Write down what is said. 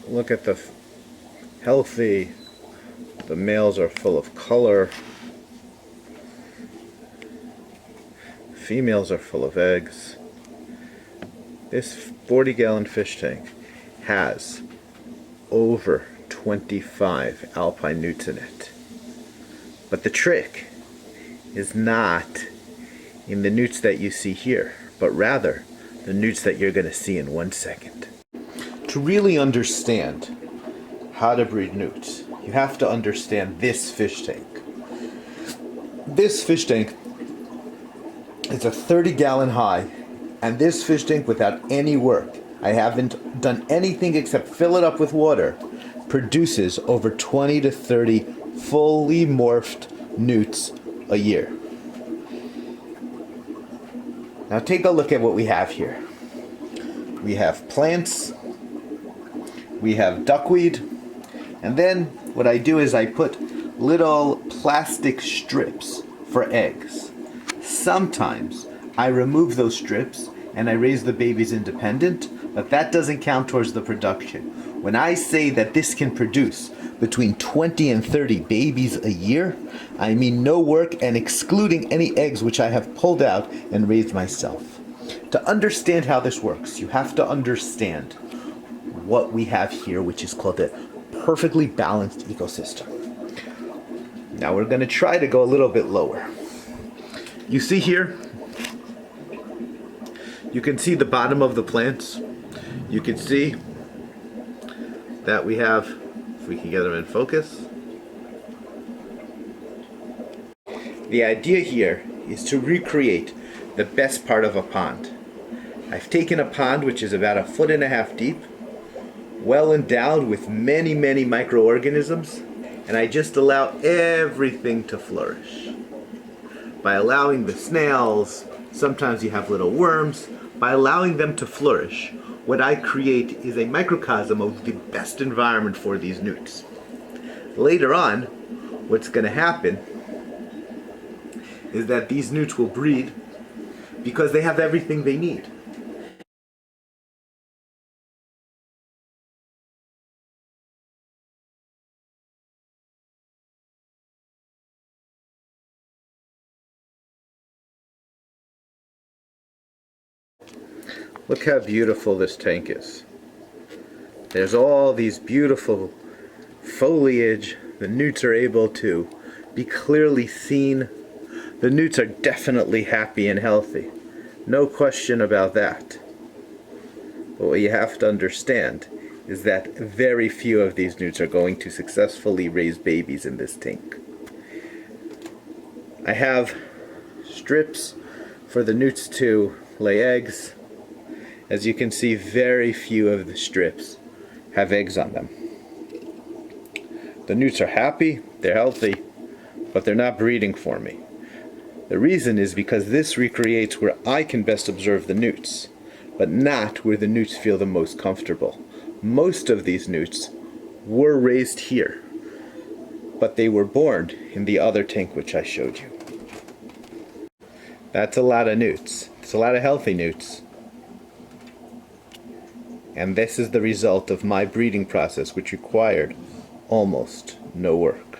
Look at the healthy. The males are full of color. Females are full of eggs. This 40-gallon fish tank has over 25 Alpine newts in it. But the trick is not in the newts that you see here, but rather the newts that you're going to see in 1 second. To really understand how to breed newts, you have to understand this fish tank. This fish tank is a 30-gallon high, and this fish tank, without any work, I haven't done anything except fill it up with water, produces over 20 to 30 fully morphed newts a year. Now take a look at what we have here. We have plants, we have duckweed, and then what I do is I put little plastic strips for eggs. Sometimes I remove those strips and I raise the babies independent, but that doesn't count towards the production. When I say that this can produce between 20 and 30 babies a year, I mean no work and excluding any eggs which I have pulled out and raised myself. To understand how this works, you have to understand what we have here, which is called a perfectly balanced ecosystem. Now we're going to try to go a little bit lower. You see here, you can see the bottom of the plants. You can see that we have, if we can get them in focus. The idea here is to recreate the best part of a pond. I've taken a pond which is about 1.5 feet deep, well endowed with many, many microorganisms, and I just allow everything to flourish. By allowing the snails, sometimes you have little worms, by allowing them to flourish, what I create is a microcosm of the best environment for these newts. Later on, what's going to happen is that these newts will breed because they have everything they need. Look how beautiful this tank is. There's all these beautiful foliage. The newts are able to be clearly seen. The newts are definitely happy and healthy. No question about that. But what you have to understand is that very few of these newts are going to successfully raise babies in this tank. I have strips for the newts to lay eggs. As you can see, very few of the strips have eggs on them. The newts are happy, they're healthy, but they're not breeding for me. The reason is because this recreates where I can best observe the newts, but not where the newts feel the most comfortable. Most of these newts were raised here, but they were born in the other tank which I showed you. That's a lot of newts. It's a lot of healthy newts. And this is the result of my breeding process, which required almost no work.